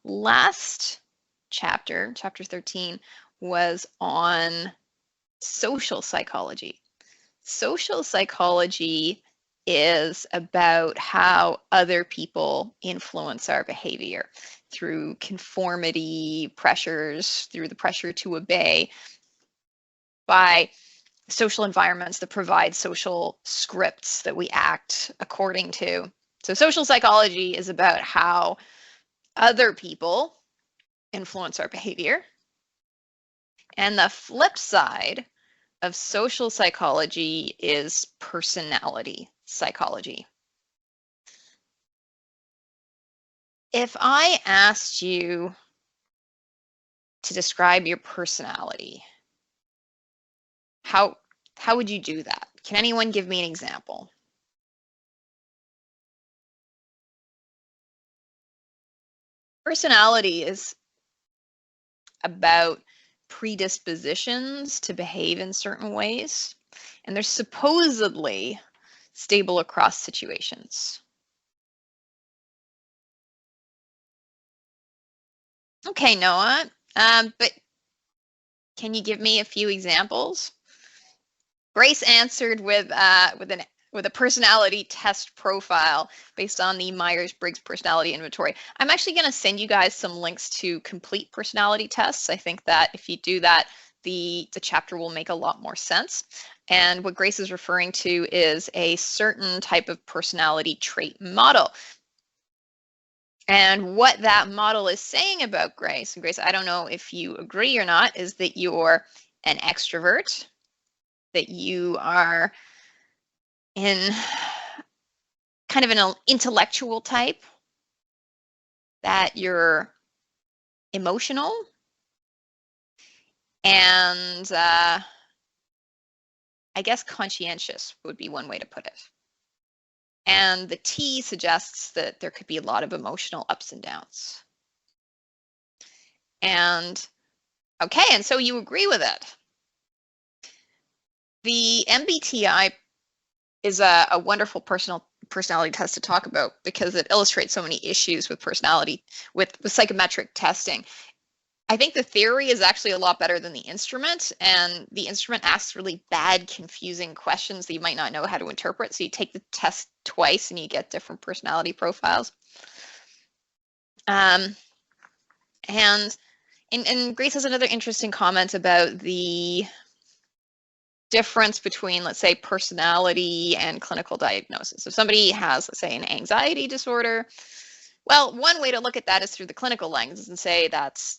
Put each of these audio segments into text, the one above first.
last chapter, chapter 13, was on social psychology. Social psychology is about how other people influence our behavior through conformity pressures, through the pressure to obey, by social environments that provide social scripts that we act according to. So social psychology is about how other people influence our behavior. And the flip side of social psychology is personality psychology. If I asked you to describe your personality, how would you do that? Can anyone give me an example? Personality is about predispositions to behave in certain ways, and they're supposedly stable across situations. Okay, Noah, but can you give me a few examples? Grace answered with a personality test profile based on the Myers-Briggs personality inventory. I'm actually going to send you guys some links to complete personality tests. I think that if you do that, the chapter will make a lot more sense. And what Grace is referring to is a certain type of personality trait model. And what that model is saying about Grace, and Grace, I don't know if you agree or not, is that you're an extrovert, that you are in kind of an intellectual type, that you're emotional, and I guess conscientious would be one way to put it. And the T suggests that there could be a lot of emotional ups and downs. And okay, and so you agree with it. The MBTI is a wonderful personality test to talk about because it illustrates so many issues with personality, with psychometric testing. I think the theory is actually a lot better than the instrument, and the instrument asks really bad, confusing questions that you might not know how to interpret. So you take the test twice and you get different personality profiles. And Grace has another interesting comment about the difference between, let's say, personality and clinical diagnosis. If somebody has, let's say, an anxiety disorder, well, one way to look at that is through the clinical lens and say that's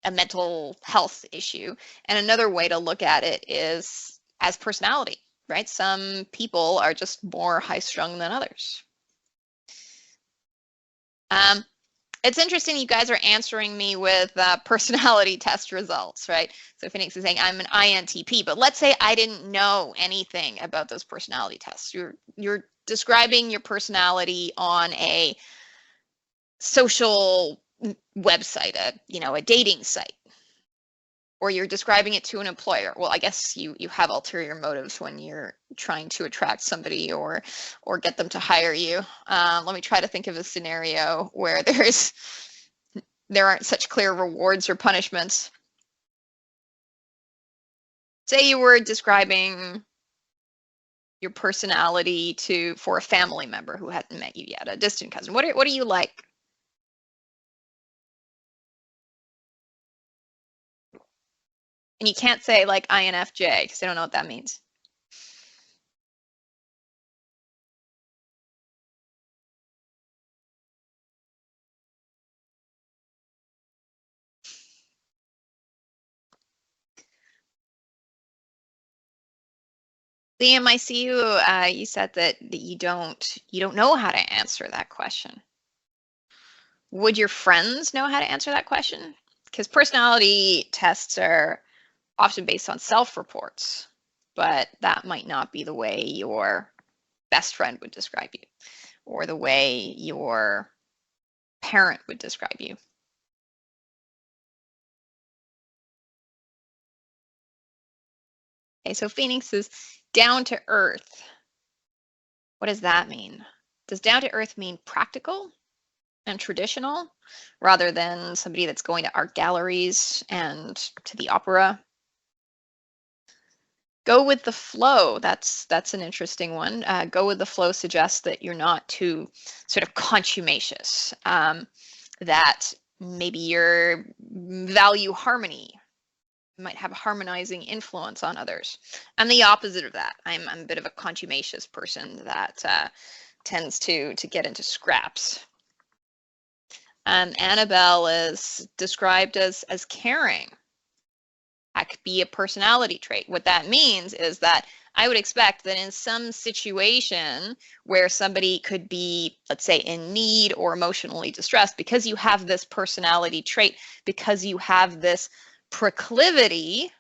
a mental health issue. And another way to look at it is as personality, right? Some people are just more high-strung than others. It's interesting you guys are answering me with personality test results, right? So Phoenix is saying I'm an INTP, but let's say I didn't know anything about those personality tests. You're describing your personality on a social website, a dating site, or you're describing it to an employer. Well, I guess you have ulterior motives when you're trying to attract somebody or get them to hire you. Let me try to think of a scenario where there aren't such clear rewards or punishments. Say you were describing your personality for a family member who hadn't met you yet, a distant cousin. What are you like? And you can't say like INFJ because I don't know what that means. Liam, I see you. You said that you don't know how to answer that question. Would your friends know how to answer that question? Because personality tests are often based on self-reports, but that might not be the way your best friend would describe you, or the way your parent would describe you. Okay, so Phoenix is down to earth. What does that mean? Does down to earth mean practical? and traditional rather than somebody that's going to art galleries and to the opera. Go with the flow. That's an interesting one. Go with the flow suggests that you're not too sort of contumacious. That maybe your value harmony might have a harmonizing influence on others. I'm the opposite of that. I'm a bit of a contumacious person that tends to get into scraps. Annabelle is described as caring. That could be a personality trait. What that means is that I would expect that in some situation where somebody could be, let's say, in need or emotionally distressed, because you have this personality trait, because you have this proclivity,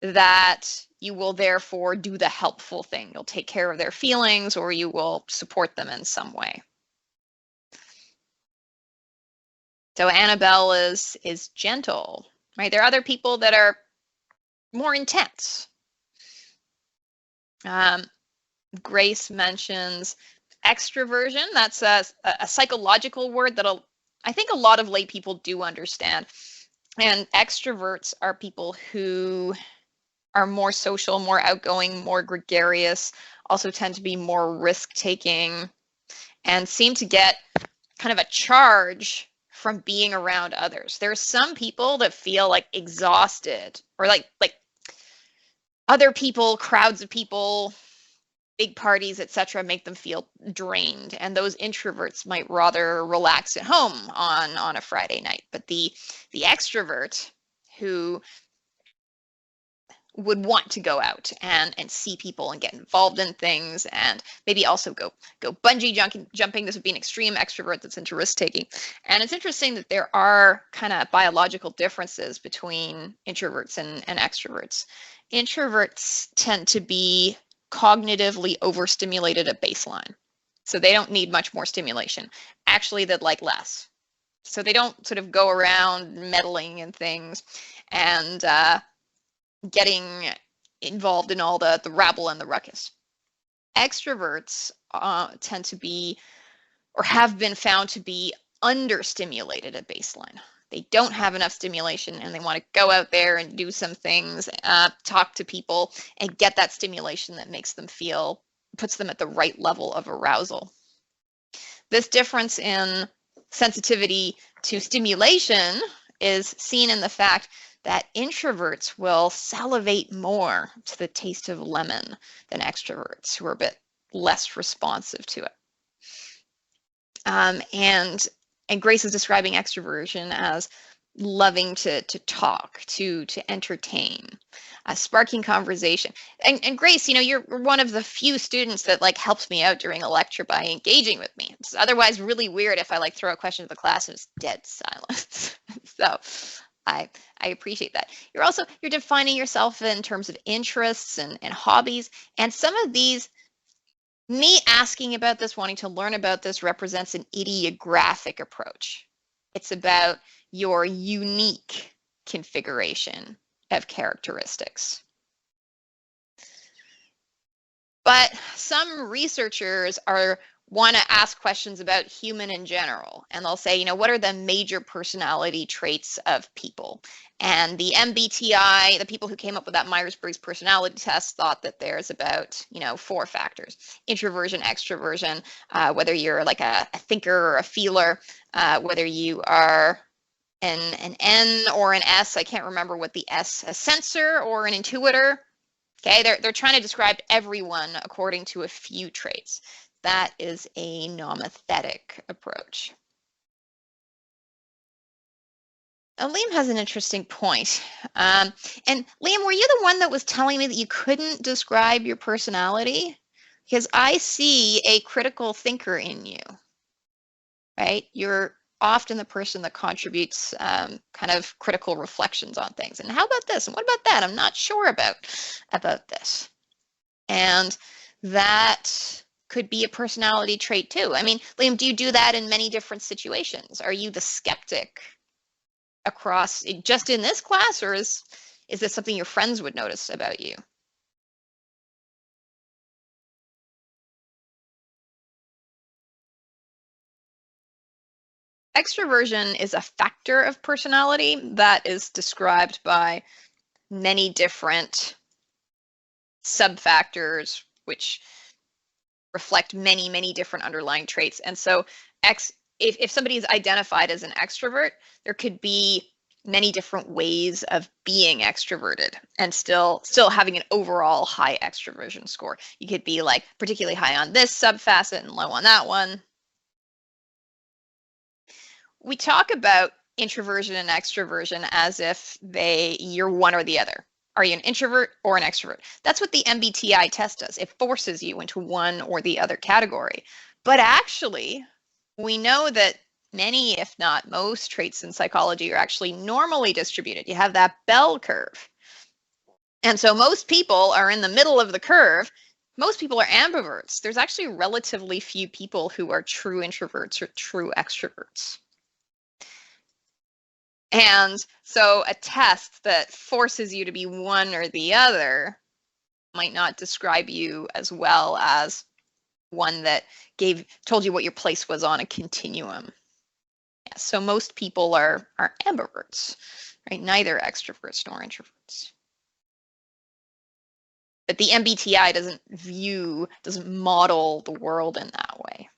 that you will therefore do the helpful thing. You'll take care of their feelings or you will support them in some way. So Annabelle is gentle, right? There are other people that are more intense. Grace mentions extroversion. That's a psychological word that I think a lot of lay people do understand. And extroverts are people who are more social, more outgoing, more gregarious, also tend to be more risk-taking, and seem to get kind of a charge from being around others. There's some people that feel like exhausted or like other people, crowds of people, big parties, etc., make them feel drained. And those introverts might rather relax at home on a Friday night. But the extrovert who would want to go out and see people and get involved in things and maybe also go bungee jumping. This would be an extreme extrovert that's into risk taking. And it's interesting that there are kind of biological differences between introverts and extroverts. Introverts tend to be cognitively overstimulated at baseline. So they don't need much more stimulation. Actually, they'd like less. So they don't sort of go around meddling in things and getting involved in all the rabble and the ruckus. Extroverts tend to be, or have been found to be, understimulated at baseline. They don't have enough stimulation and they want to go out there and do some things, talk to people, and get that stimulation that makes them feel, puts them at the right level of arousal. This difference in sensitivity to stimulation is seen in the fact that introverts will salivate more to the taste of lemon than extroverts, who are a bit less responsive to it. And Grace is describing extroversion as loving to talk, to entertain, sparking conversation. And Grace, you know, you're one of the few students that like helps me out during a lecture by engaging with me. It's otherwise really weird if I like throw a question to the class and it's dead silence. So I appreciate that. You're defining yourself in terms of interests and hobbies, and some of these, me asking about this, wanting to learn about this, represents an idiographic approach. It's about your unique configuration of characteristics. But some researchers want to ask questions about human in general, and they'll say, you know, what are the major personality traits of people? And the MBTI, the people who came up with that Myers-Briggs personality test, thought that there's about, you know, 4 factors: introversion, extroversion, whether you're like a thinker or a feeler, whether you are an N or an S. I can't remember what the S, a sensor or an intuitor. Okay, they're trying to describe everyone according to a few traits. That is a nomothetic approach. Liam has an interesting point. And Liam, were you the one that was telling me that you couldn't describe your personality? Because I see a critical thinker in you, right? You're often the person that contributes kind of critical reflections on things. And how about this? And what about that? I'm not sure about this. And that could be a personality trait too. I mean, Liam, do you do that in many different situations? Are you the skeptic across just in this class, or is this something your friends would notice about you? extroversion is a factor of personality that is described by many different subfactors, which reflect many, many different underlying traits. And so if somebody is identified as an extrovert, there could be many different ways of being extroverted and still having an overall high extroversion score. You could be like particularly high on this subfacet and low on that one. We talk about introversion and extroversion as if you're one or the other. Are you an introvert or an extrovert? That's what the MBTI test does. It forces you into one or the other category. But actually, we know that many, if not most, traits in psychology are actually normally distributed. You have that bell curve. And so most people are in the middle of the curve. Most people are ambiverts. There's actually relatively few people who are true introverts or true extroverts. And so a test that forces you to be one or the other might not describe you as well as one that told you what your place was on a continuum. Yeah, so most people are ambiverts, right? Neither extroverts nor introverts. But the MBTI doesn't model the world in that way.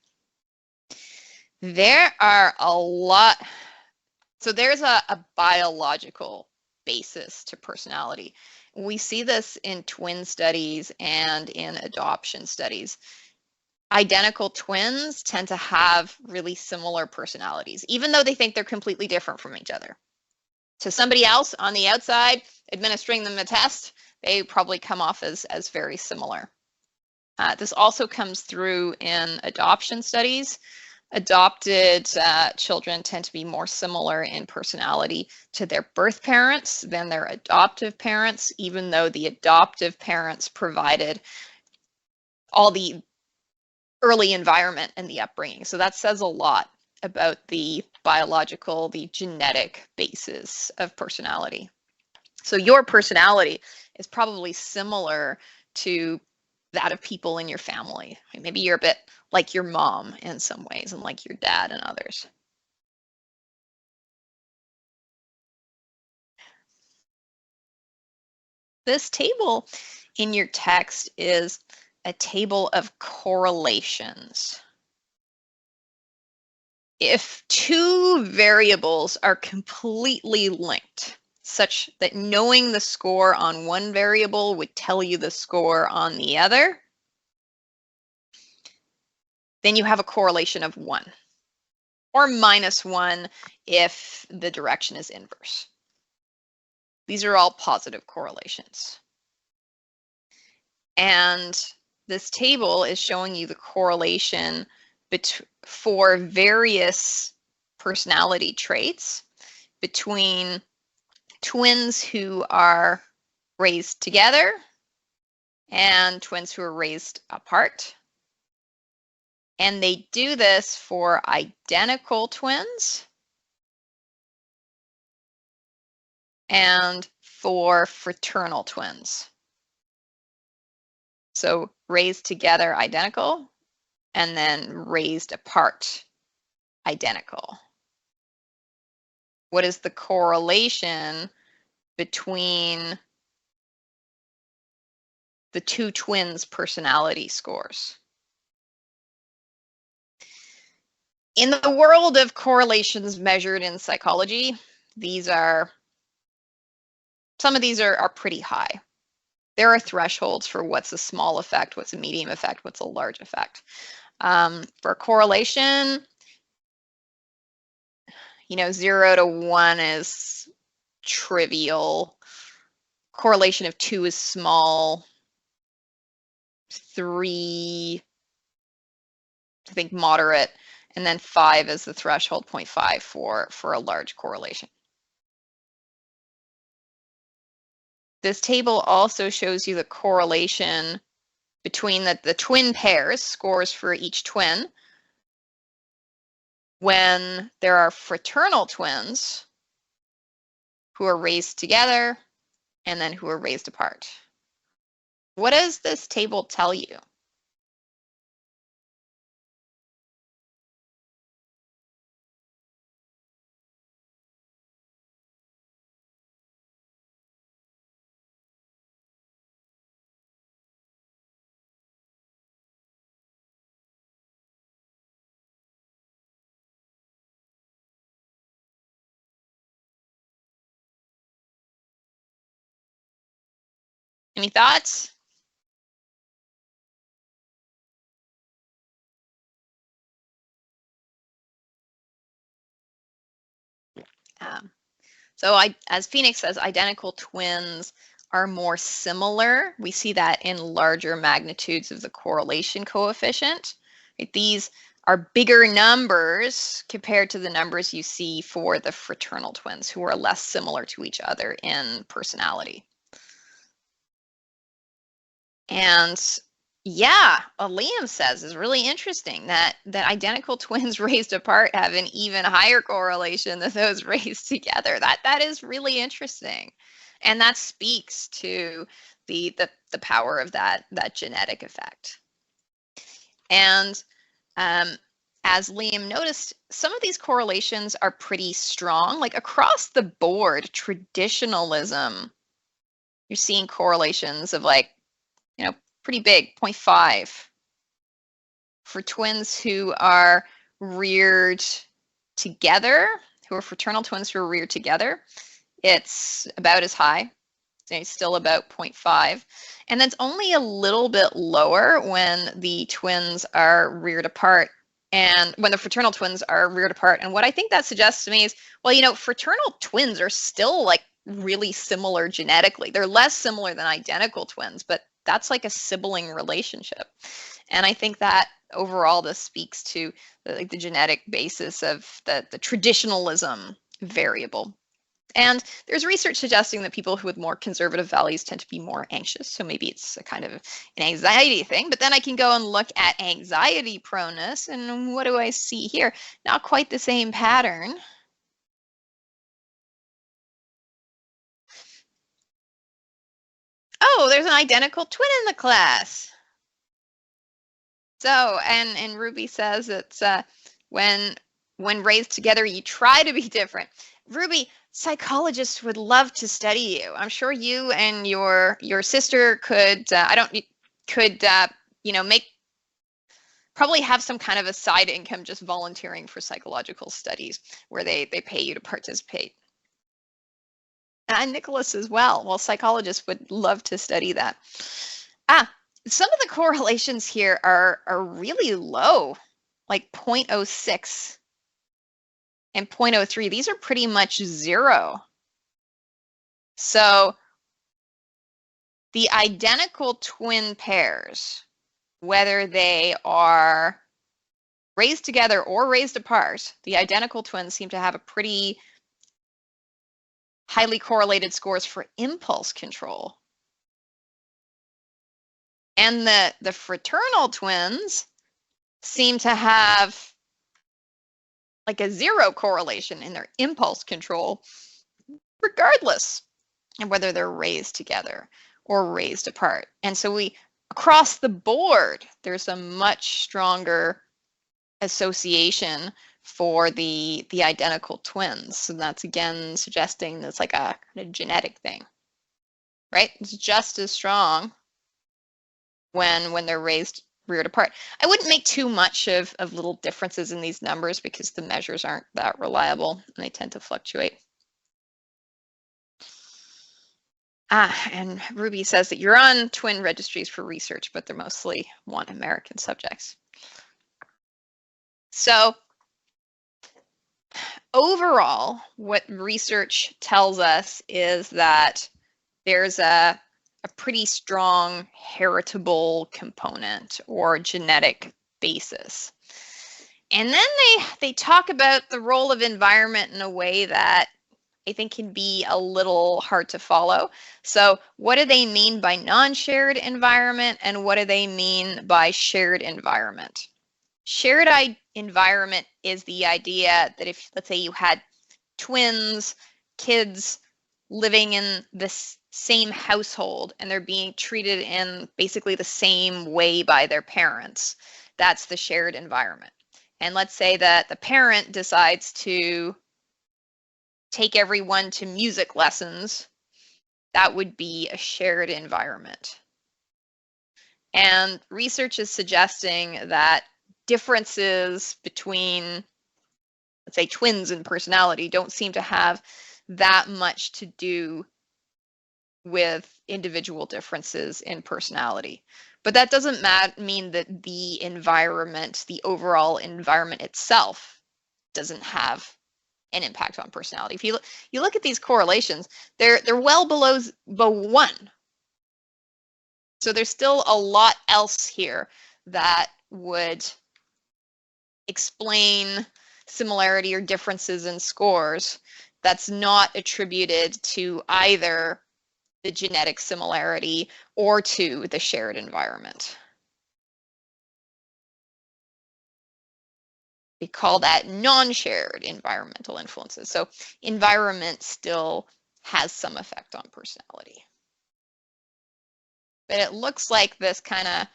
There are a lot. So there's a biological basis to personality. We see this in twin studies and in adoption studies. Identical twins tend to have really similar personalities, even though they think they're completely different from each other. So somebody else on the outside administering them a test, they probably come off as very similar. This also comes through in adoption studies. Adopted children tend to be more similar in personality to their birth parents than their adoptive parents, even though the adoptive parents provided all the early environment and the upbringing. So that says a lot about the biological, the genetic basis of personality. So your personality is probably similar to that of people in your family. Maybe you're a bit like your mom in some ways and like your dad and others. This table in your text is a table of correlations. If two variables are completely linked, such that knowing the score on one variable would tell you the score on the other, then you have a correlation of 1, or -1 if the direction is inverse. These are all positive correlations. And this table is showing you the correlation for various personality traits between twins who are raised together and twins who are raised apart. And they do this for identical twins and for fraternal twins. So raised together, identical, and then raised apart, identical. What is the correlation between the two twins' personality scores? In the world of correlations measured in psychology, some of these are pretty high. There are thresholds for what's a small effect, what's a medium effect, what's a large effect. For correlation, 0 to 1 is trivial. Correlation of 2 is small. 3, I think, moderate. And then 5 is the threshold, 0.5 for a large correlation. This table also shows you the correlation between the twin pairs, scores for each twin, when there are fraternal twins who are raised together and then who are raised apart. What does this table tell you? Any thoughts? Um, as Phoenix says, identical twins are more similar. We see that in larger magnitudes of the correlation coefficient. Right? These are bigger numbers compared to the numbers you see for the fraternal twins, who are less similar to each other in personality. And yeah, what Liam says is really interesting, that identical twins raised apart have an even higher correlation than those raised together. That is really interesting. And that speaks to the power of that genetic effect. And as Liam noticed, some of these correlations are pretty strong. Like across the board, traditionalism, you're seeing correlations of like, pretty big, 0.5. For twins who are reared together, who are fraternal twins who are reared together, it's about as high. It's still about 0.5. And that's only a little bit lower when the twins are reared apart, and when the fraternal twins are reared apart. And what I think that suggests to me is, well, fraternal twins are still like really similar genetically. They're less similar than identical twins, but that's like a sibling relationship. And I think that overall this speaks to the genetic basis of the traditionalism variable. And there's research suggesting that people who with more conservative values tend to be more anxious. So maybe it's a kind of an anxiety thing. But then I can go and look at anxiety proneness. And what do I see here? Not quite the same pattern. Oh, there's an identical twin in the class. So, and Ruby says it's when raised together, you try to be different. Ruby, psychologists would love to study you. I'm sure you and your sister could make probably have some kind of a side income just volunteering for psychological studies where they pay you to participate. And Nicholas as well. Well, psychologists would love to study that. Some of the correlations here are really low, like 0.06 and 0.03. These are pretty much zero. So the identical twin pairs, whether they are raised together or raised apart, the identical twins seem to have a pretty highly correlated scores for impulse control. And the fraternal twins seem to have like a zero correlation in their impulse control, regardless of whether they're raised together or raised apart. And so across the board, there's a much stronger association for the identical twins. So that's again suggesting that's like a kind of genetic thing, right? It's just as strong when they're reared apart. I wouldn't make too much of little differences in these numbers because the measures aren't that reliable and they tend to fluctuate. And Ruby says that you're on twin registries for research, but they're mostly one American subjects. So overall, what research tells us is that there's a pretty strong heritable component or genetic basis. And then they talk about the role of environment in a way that I think can be a little hard to follow. So what do they mean by non-shared environment, and what do they mean by shared environment? Shared environment is the idea that if, let's say, you had twins, kids living in this same household and they're being treated in basically the same way by their parents, that's the shared environment. And let's say that the parent decides to take everyone to music lessons, that would be a shared environment. And research is suggesting that differences between, let's say, twins in personality don't seem to have that much to do with individual differences in personality. But that doesn't mean that the environment, the overall environment itself, doesn't have an impact on personality. If you look at these correlations, they're well below 1. So there's still a lot else here that would explain similarity or differences in scores that's not attributed to either the genetic similarity or to the shared environment. We call that non-shared environmental influences. So environment still has some effect on personality. But it looks like this kind of,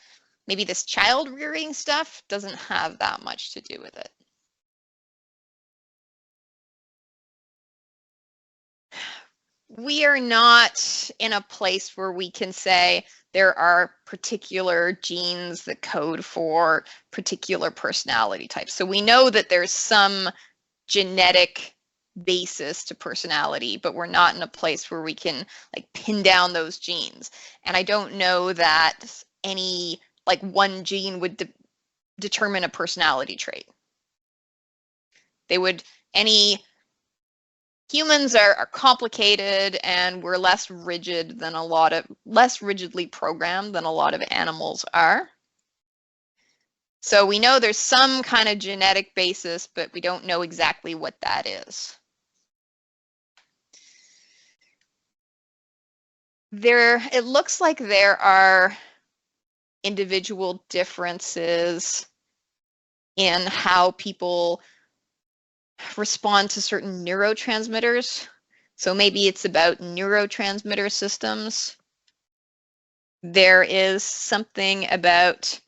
maybe this child rearing stuff doesn't have that much to do with it. We are not in a place where we can say there are particular genes that code for particular personality types. So we know that there's some genetic basis to personality, but we're not in a place where we can like pin down those genes. And I don't know that any like one gene would determine a personality trait. Humans are complicated, and we're less rigidly programmed than a lot of animals are. So we know there's some kind of genetic basis, but we don't know exactly what that is. It looks like there are individual differences in how people respond to certain neurotransmitters. So maybe it's about neurotransmitter systems. There is something about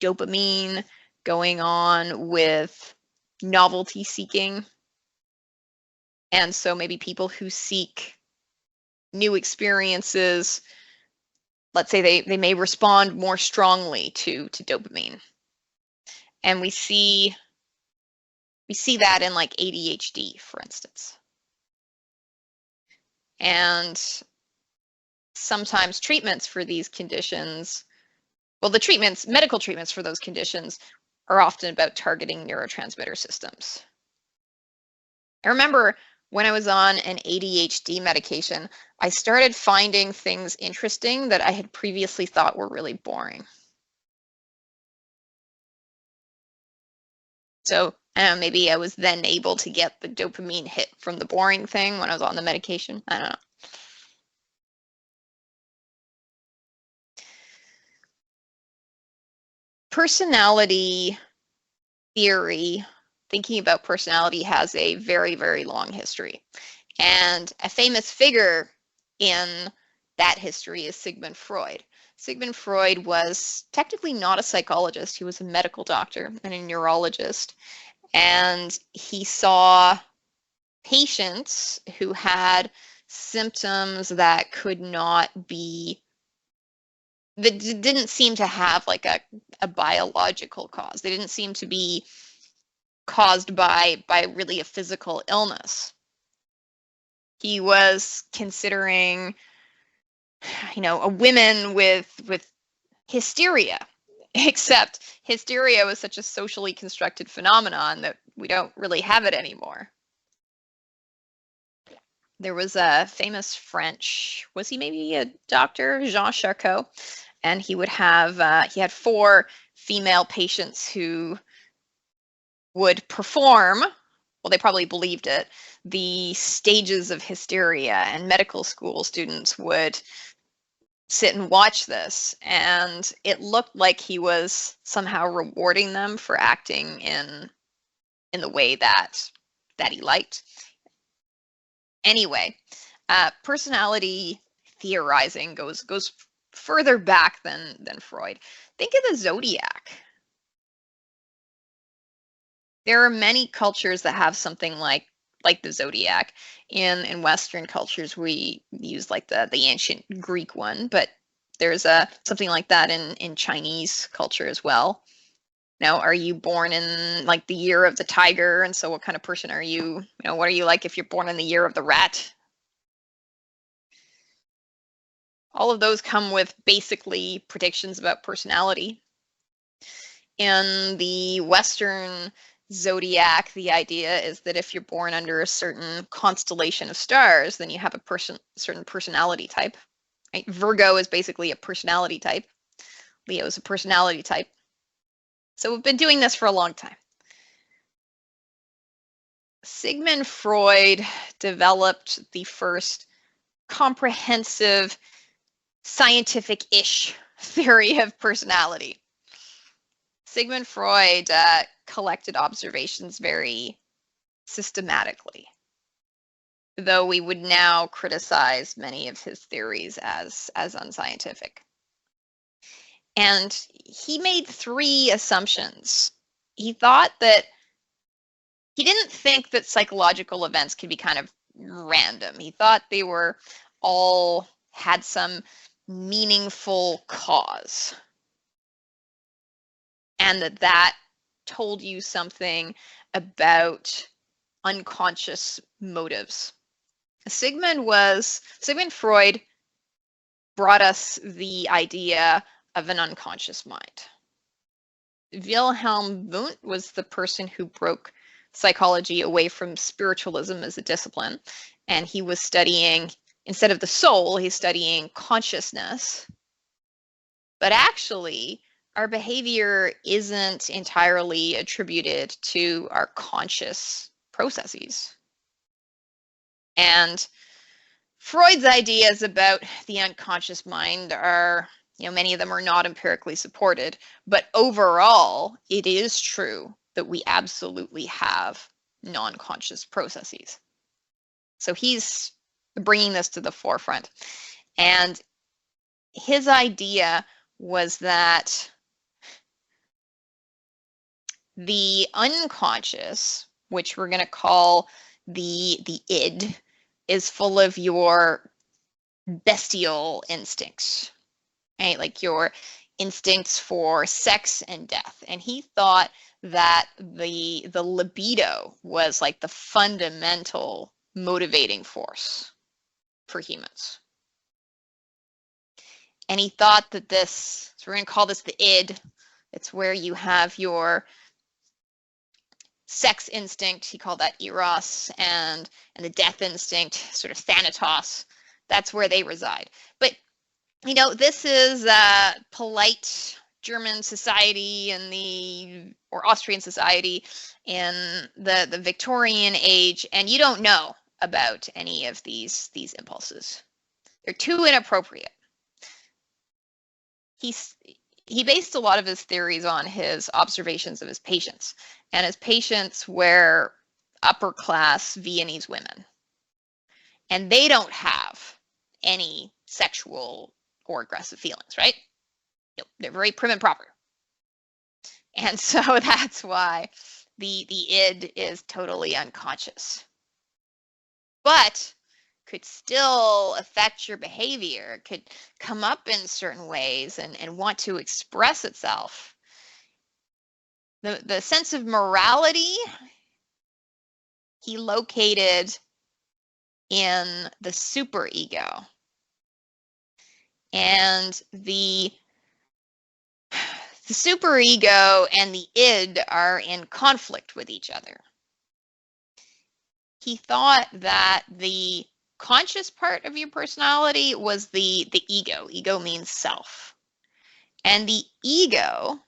dopamine going on with novelty seeking. And so maybe people who seek new experiences, let's say they may respond more strongly to dopamine. And we see that in like ADHD, for instance. And sometimes treatments for these conditions, well, medical treatments for those conditions are often about targeting neurotransmitter systems. I remember when I was on an ADHD medication, I started finding things interesting that I had previously thought were really boring. So maybe I was then able to get the dopamine hit from the boring thing when I was on the medication. I don't know. Personality theory, thinking about personality, has a very, very long history. And a famous figure in that history is Sigmund Freud. Sigmund Freud was technically not a psychologist. He was a medical doctor and a neurologist. And he saw patients who had symptoms that didn't seem to have like a biological cause. They didn't seem to be caused by really a physical illness. He was considering, a women with hysteria, except hysteria was such a socially constructed phenomenon that we don't really have it anymore. There was a famous French, was he maybe a doctor, Jean Charcot, and he had 4 female patients who would perform, well, they probably believed it, the stages of hysteria, and medical school students would sit and watch this, and it looked like he was somehow rewarding them for acting in the way that he liked. Anyway, personality theorizing goes further back than Freud. Think of the zodiac. There are many cultures that have something like the zodiac. In Western cultures, we use like the ancient Greek one, but there's something like that in Chinese culture as well. Now, are you born in like the year of the tiger? And so what kind of person are you? What are you like if you're born in the year of the rat? All of those come with basically predictions about personality. In the Western zodiac, the idea is that if you're born under a certain constellation of stars, then you have a certain personality type. Right? Virgo is basically a personality type. Leo is a personality type. So we've been doing this for a long time. Sigmund Freud developed the first comprehensive scientific-ish theory of personality. Sigmund Freud collected observations very systematically, though we would now criticize many of his theories as unscientific. And he made 3 assumptions. He didn't think that psychological events could be kind of random. He thought they were all had some meaningful cause, and that told you something about unconscious motives. Sigmund Freud brought us the idea of an unconscious mind. Wilhelm Wundt was the person who broke psychology away from spiritualism as a discipline, and he was studying, instead of the soul, he's studying consciousness. But actually, our behavior isn't entirely attributed to our conscious processes. And Freud's ideas about the unconscious mind are, many of them are not empirically supported, but overall, it is true that we absolutely have non-conscious processes. So he's bringing this to the forefront. And his idea was that the unconscious, which we're going to call the id, is full of your bestial instincts, right? Like your instincts for sex and death. And he thought that the libido was like the fundamental motivating force for humans. And he thought that this, so we're going to call this the id, it's where you have your sex instinct, he called that eros, and the death instinct, sort of thanatos, that's where they reside. But, this is a polite German society or Austrian society in the Victorian age, and you don't know about any of these impulses. They're too inappropriate. He based a lot of his theories on his observations of his patients, and his patients were upper class Viennese women, and they don't have any sexual or aggressive feelings, right? They're very prim and proper. And so that's why the id is totally unconscious, but could still affect your behavior, could come up in certain ways and want to express itself. The sense of morality he located in the superego. And the superego and the id are in conflict with each other. He thought that the conscious part of your personality was the ego. Ego means self. And the ego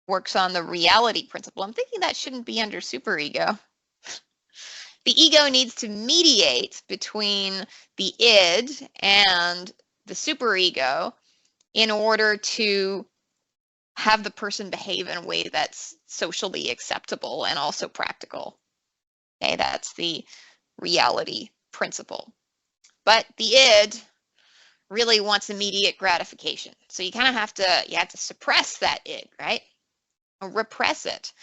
works on the reality principle. I'm thinking that shouldn't be under superego. The ego needs to mediate between the id and the superego in order to have the person behave in a way that's socially acceptable and also practical. Okay, that's the reality principle. But the id really wants immediate gratification. So you kind of have to suppress that id, right? Or repress it.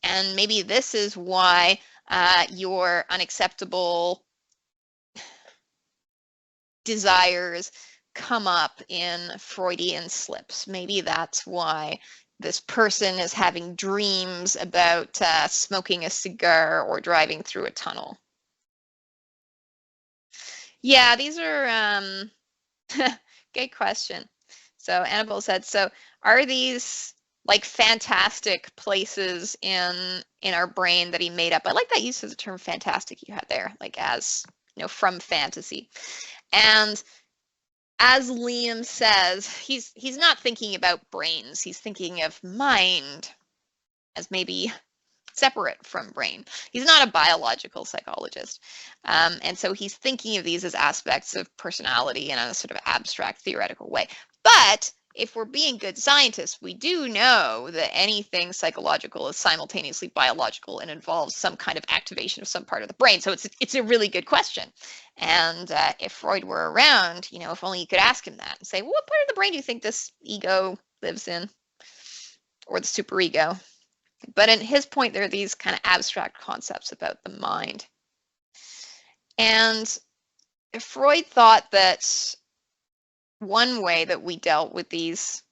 And maybe this is why your unacceptable desires come up in Freudian slips. Maybe that's why this person is having dreams about smoking a cigar or driving through a tunnel. Yeah, these are good question. So Annabelle said, so are these like fantastic places in our brain that he made up? I like that use of the term fantastic you had there, like as, from fantasy. And as Liam says, he's not thinking about brains. He's thinking of mind as maybe separate from brain. He's not a biological psychologist. And so he's thinking of these as aspects of personality in a sort of abstract theoretical way. But if we're being good scientists, we do know that anything psychological is simultaneously biological and involves some kind of activation of some part of the brain. So it's a really good question. And if Freud were around, if only you could ask him that and say, well, what part of the brain do you think this ego lives in? Or the superego? But in his point, there are these kind of abstract concepts about the mind. And Freud thought that one way that we dealt with these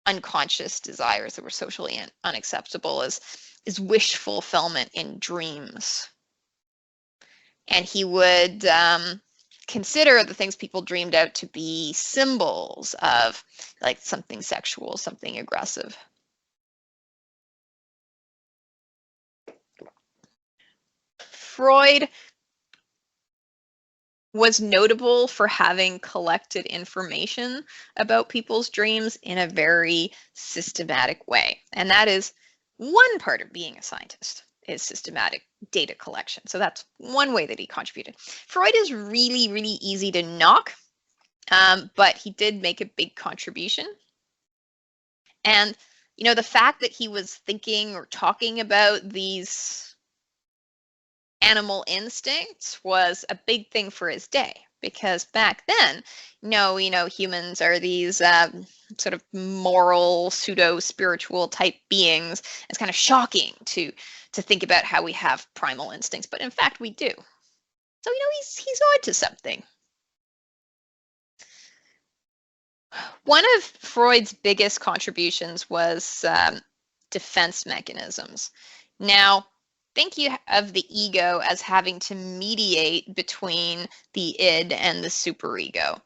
unconscious desires that were socially unacceptable is wish fulfillment in dreams. And he would consider the things people dreamed out to be symbols of like something sexual, something aggressive. Freud was notable for having collected information about people's dreams in a very systematic way. And that is one part of being a scientist, is systematic data collection. So that's one way that he contributed. Freud is really, really easy to knock, but he did make a big contribution. And, the fact that he was thinking or talking about these animal instincts was a big thing for his day, because back then, humans are these sort of moral, pseudo-spiritual type beings. It's kind of shocking to think about how we have primal instincts, but in fact we do. So, he's on to something. One of Freud's biggest contributions was defense mechanisms. Now, think of the ego as having to mediate between the id and the superego.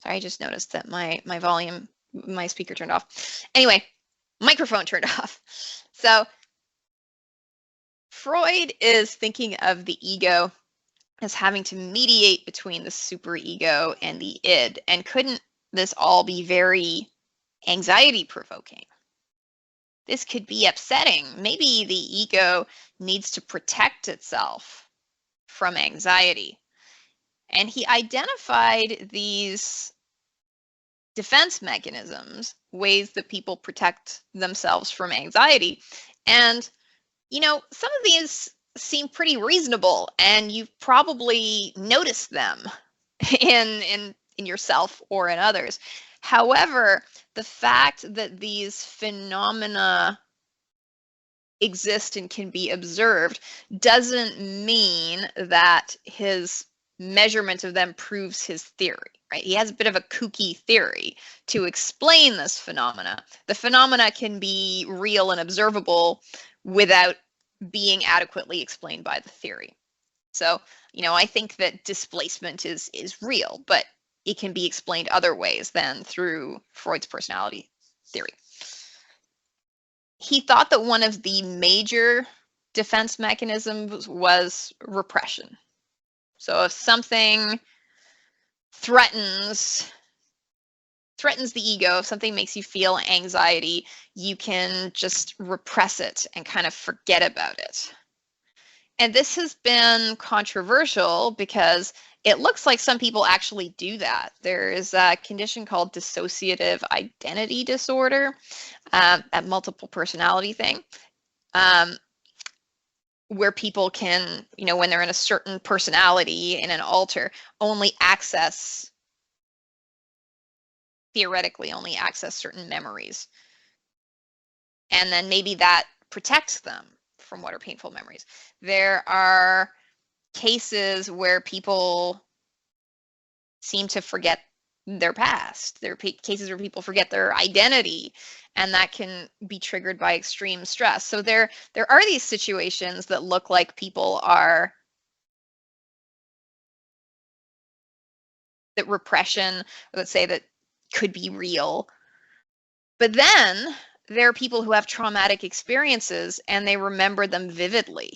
Sorry, I just noticed that my volume, my speaker turned off. Anyway, microphone turned off. So Freud is thinking of the ego as having to mediate between the superego and the id. And couldn't this all be very anxiety provoking? This could be upsetting. Maybe the ego needs to protect itself from anxiety. And he identified these defense mechanisms, ways that people protect themselves from anxiety. And, some of these seem pretty reasonable, and you've probably noticed them in yourself or in others. However, the fact that these phenomena exist and can be observed doesn't mean that his measurement of them proves his theory, right? He has a bit of a kooky theory to explain this phenomena. The phenomena can be real and observable without being adequately explained by the theory. So, I think that displacement is real, but it can be explained other ways than through Freud's personality theory. He thought that one of the major defense mechanisms was repression. So if something threatens the ego, if something makes you feel anxiety, you can just repress it and kind of forget about it. And this has been controversial because it looks like some people actually do that. There's a condition called dissociative identity disorder, a multiple personality thing, where people can, when they're in a certain personality in an alter, theoretically only access certain memories. And then maybe that protects them from what are painful memories. There are cases where people seem to forget their past. There are cases where people forget their identity, and that can be triggered by extreme stress. So there are these situations that look like people are, that repression, let's say, that could be real. But then there are people who have traumatic experiences and they remember them vividly.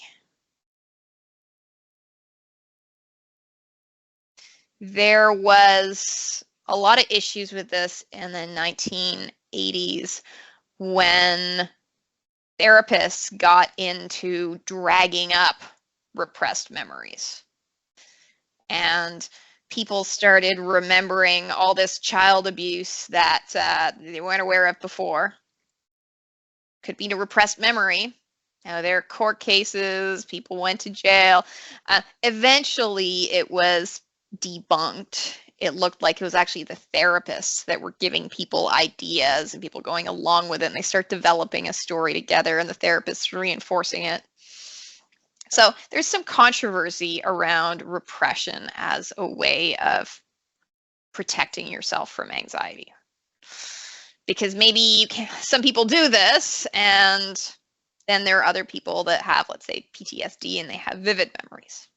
There was a lot of issues with this in the 1980s when therapists got into dragging up repressed memories. And people started remembering all this child abuse that they weren't aware of before. Could be a repressed memory. Now, there are court cases, people went to jail. Eventually, it was debunked. It looked like it was actually the therapists that were giving people ideas and people going along with it. And they start developing a story together and the therapists reinforcing it. So there's some controversy around repression as a way of protecting yourself from anxiety. Because maybe some people do this, and then there are other people that have, let's say, PTSD, and they have vivid memories.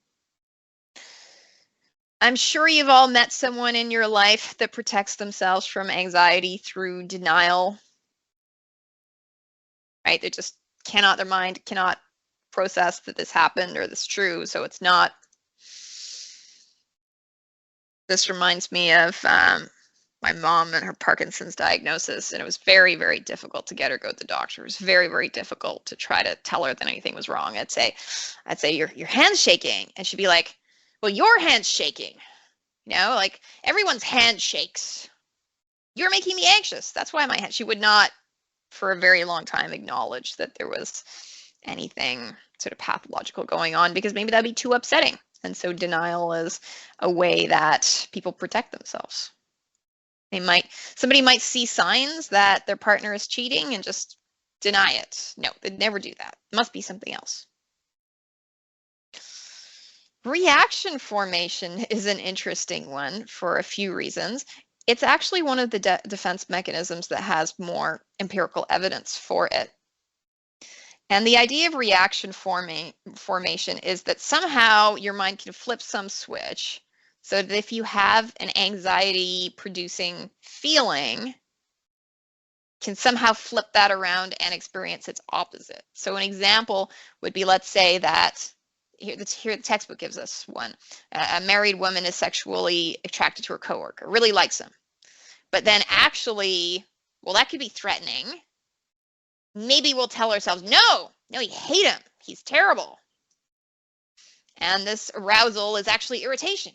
I'm sure you've all met someone in your life that protects themselves from anxiety through denial, right? They just their mind cannot process that this happened or this is true, so it's not. This reminds me of my mom and her Parkinson's diagnosis, and it was very, very difficult to get her to go to the doctor. It was very, very difficult to try to tell her that anything was wrong. I'd say your hand's shaking, and she'd be like, well, your hand's shaking. Like everyone's hand shakes. You're making me anxious. That's why my hand. She would not, for a very long time, acknowledge that there was anything sort of pathological going on, because maybe that'd be too upsetting. And so denial is a way that people protect themselves. Somebody might see signs that their partner is cheating and just deny it. No, they'd never do that. It must be something else. Reaction formation is an interesting one for a few reasons. It's actually one of the defense mechanisms that has more empirical evidence for it. And the idea of reaction formation is that somehow your mind can flip some switch so that if you have an anxiety-producing feeling, can somehow flip that around and experience its opposite. So an example would be, let's say that, here the textbook gives us one. A married woman is sexually attracted to her coworker, really likes him. But then actually, well, that could be threatening. Maybe we'll tell ourselves, no, you hate him. He's terrible. And this arousal is actually irritation.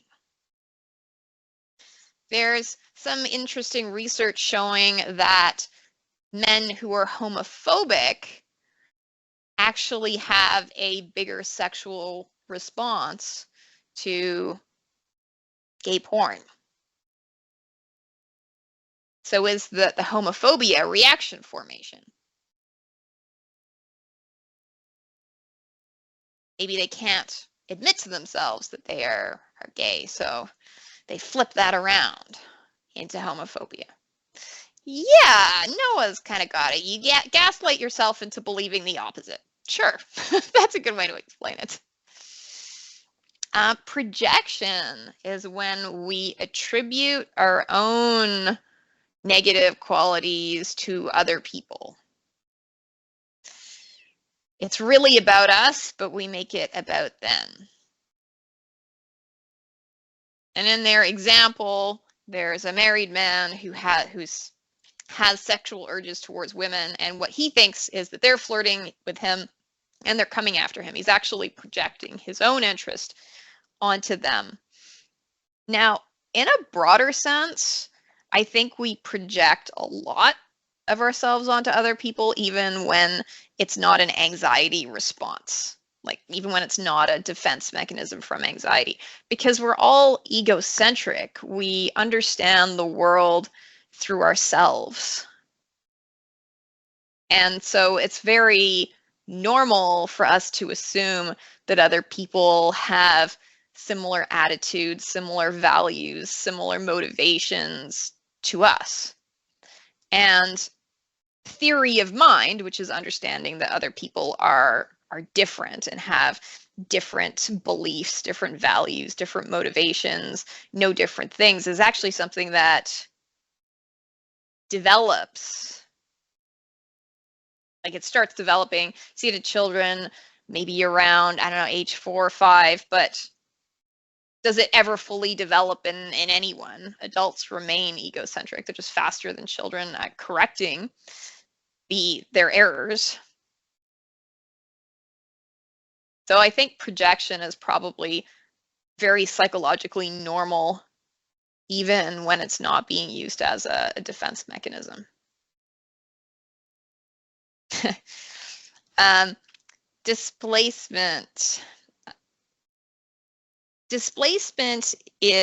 There's some interesting research showing that men who are homophobic actually have a bigger sexual response to gay porn. So is the homophobia reaction formation? Maybe they can't admit to themselves that they are gay, so they flip that around into homophobia. Yeah, Noah's kind of got it. You gaslight yourself into believing the opposite. Sure, that's a good way to explain it. Projection is when we attribute our own negative qualities to other people. It's really about us, but we make it about them. And in their example, there's a married man who has sexual urges towards women, and what he thinks is that they're flirting with him and they're coming after him. He's actually projecting his own interest onto them. Now, in a broader sense, I think we project a lot of ourselves onto other people, even when it's not an anxiety response, like even when it's not a defense mechanism from anxiety, because we're all egocentric. We understand the world through ourselves. And so it's very normal for us to assume that other people have similar attitudes, similar values, similar motivations to us. And theory of mind, which is understanding that other people are different and have different beliefs, different values, different motivations, know different things, is actually something that develops. Like, it starts developing, see the children maybe around, I don't know, age 4 or 5, but does it ever fully develop in anyone? Adults remain egocentric. They're just faster than children at correcting their errors. So I think projection is probably very psychologically normal, even when it's not being used as a defense mechanism. Displacement. Displacement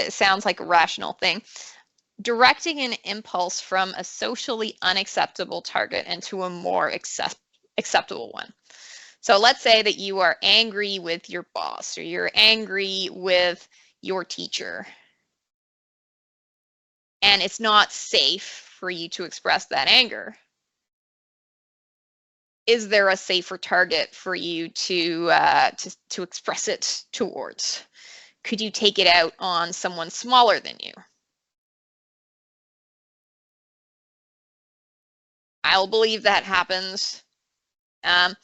sounds like a rational thing. Directing an impulse from a socially unacceptable target into a more acceptable one. So let's say that you are angry with your boss, or you're angry with your teacher, and it's not safe for you to express that anger. Is there a safer target for you to express it towards? Could you take it out on someone smaller than you? I'll believe that happens. I'm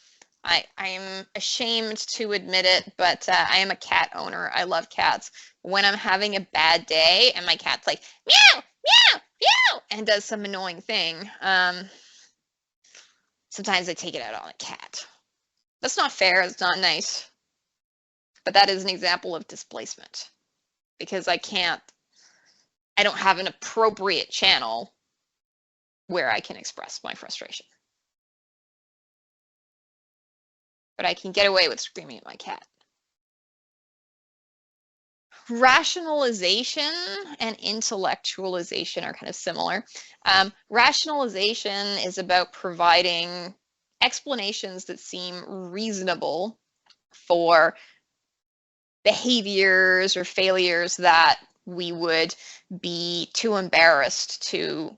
ashamed to admit it, but I am a cat owner. I love cats. When I'm having a bad day and my cat's like, meow, meow, meow, and does some annoying thing, sometimes I take it out on a cat. That's not fair. It's not nice. But that is an example of displacement, because I don't have an appropriate channel where I can express my frustration. But I can get away with screaming at my cat. Rationalization and intellectualization are kind of similar. Rationalization is about providing explanations that seem reasonable for behaviors or failures that we would be too embarrassed to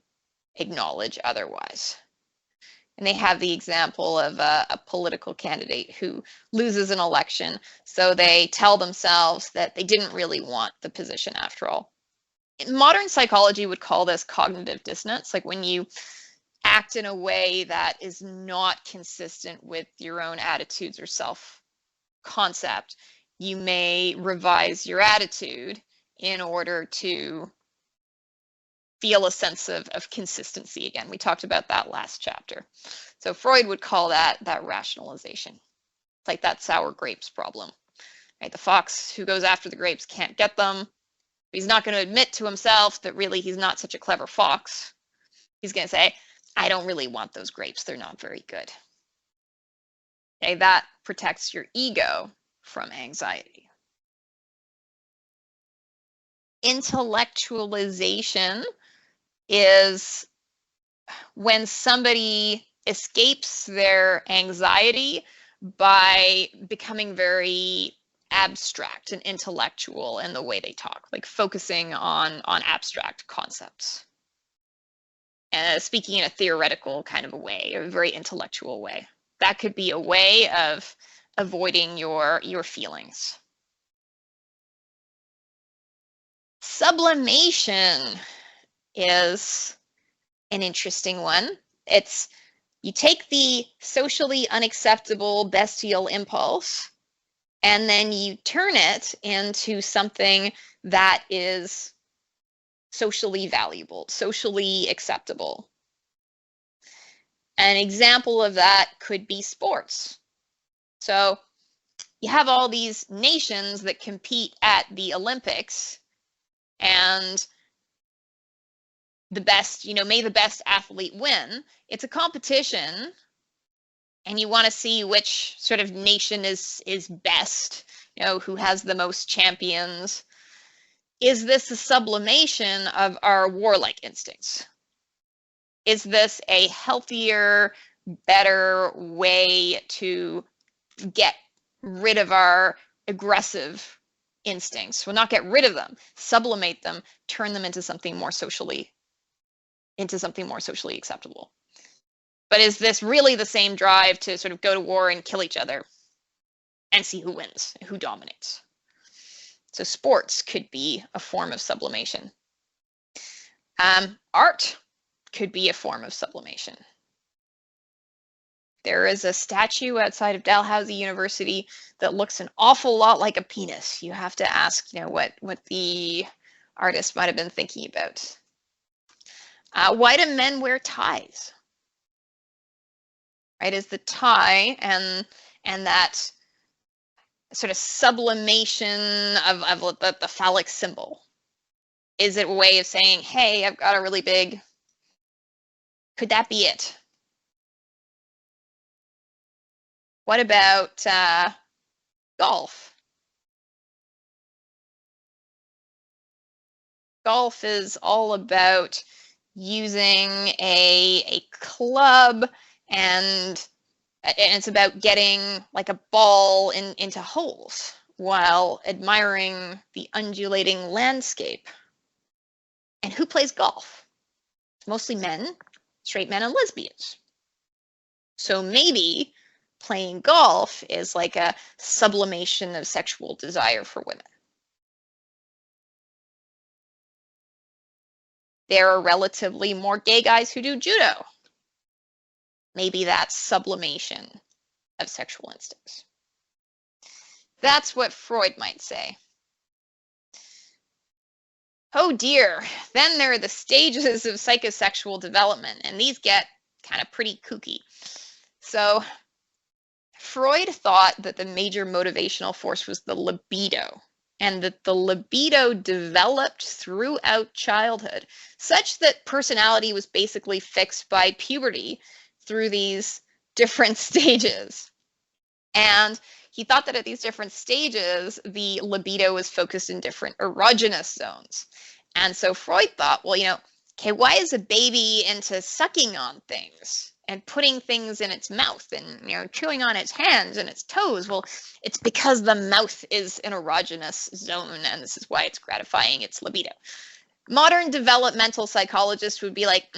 acknowledge otherwise. And they have the example of a political candidate who loses an election, so they tell themselves that they didn't really want the position after all. Modern psychology would call this cognitive dissonance, like when you act in a way that is not consistent with your own attitudes or self-concept. You may revise your attitude in order to feel a sense of consistency again. We talked about that last chapter. So Freud would call that rationalization. It's like that sour grapes problem. Right? The fox who goes after the grapes can't get them. He's not going to admit to himself that really he's not such a clever fox. He's going to say, I don't really want those grapes. They're not very good. Okay, that protects your ego from anxiety. Intellectualization is when somebody escapes their anxiety by becoming very abstract and intellectual in the way they talk, like focusing on abstract concepts. Speaking in a theoretical kind of a way, a very intellectual way. That could be a way of avoiding your feelings. Sublimation is an interesting one. It's you take the socially unacceptable bestial impulse and then you turn it into something that is socially valuable, socially acceptable. An example of that could be sports. So you have all these nations that compete at the Olympics, and the best, may the best athlete win. It's a competition, and you want to see which sort of nation is best, who has the most champions. Is this a sublimation of our warlike instincts? Is this a healthier, better way to get rid of our aggressive instincts. We'll not get rid of them, sublimate them, turn them into something more socially acceptable. But is this really the same drive to sort of go to war and kill each other and see who wins, who dominates? So sports could be a form of sublimation. Art could be a form of sublimation. There is a statue outside of Dalhousie University that looks an awful lot like a penis. You have to ask, what the artist might have been thinking about. Why do men wear ties? Right, is the tie and that sort of sublimation of the phallic symbol? Is it a way of saying, hey, I've got a really big, could that be it? What about golf? Golf is all about using a club, and it's about getting like a ball into holes while admiring the undulating landscape. And who plays golf? It's mostly men, straight men and lesbians. So maybe playing golf is like a sublimation of sexual desire for women. There are relatively more gay guys who do judo. Maybe that's sublimation of sexual instincts. That's what Freud might say. Oh dear, then there are the stages of psychosexual development, and these get kind of pretty kooky. So Freud thought that the major motivational force was the libido, and that the libido developed throughout childhood, such that personality was basically fixed by puberty through these different stages. And he thought that at these different stages, the libido was focused in different erogenous zones. And so Freud thought, well, okay, why is a baby into sucking on things and putting things in its mouth and, chewing on its hands and its toes? Well, it's because the mouth is an erogenous zone, and this is why it's gratifying its libido. Modern developmental psychologists would be like,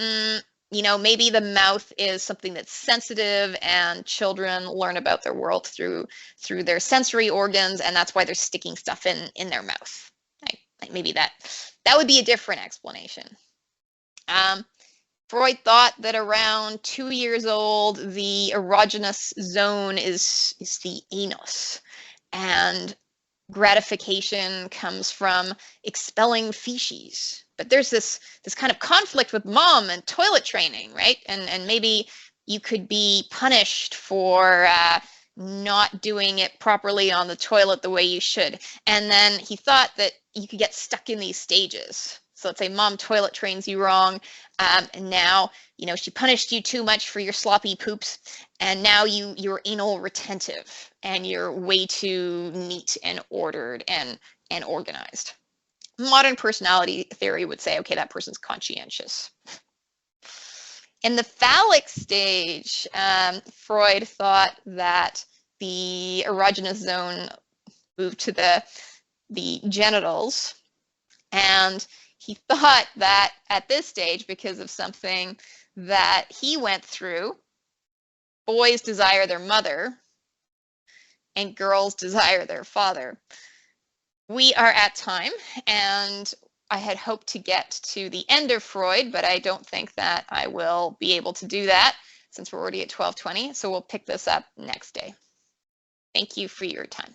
maybe the mouth is something that's sensitive, and children learn about their world through their sensory organs, and that's why they're sticking stuff in their mouth. Like maybe that would be a different explanation. Freud thought that around 2 years old, the erogenous zone is the anus, and gratification comes from expelling feces. But there's this kind of conflict with mom and toilet training, right? And maybe you could be punished for not doing it properly on the toilet the way you should. And then he thought that you could get stuck in these stages. So let's say mom toilet trains you wrong, and now she punished you too much for your sloppy poops, and now you're anal retentive, and you're way too neat and ordered and organized. Modern personality theory would say, okay, that person's conscientious. In the phallic stage, Freud thought that the erogenous zone moved to the genitals, and he thought that at this stage, because of something that he went through, boys desire their mother and girls desire their father. We are at time, and I had hoped to get to the end of Freud, but I don't think that I will be able to do that since we're already at 12:20, so we'll pick this up next day. Thank you for your time.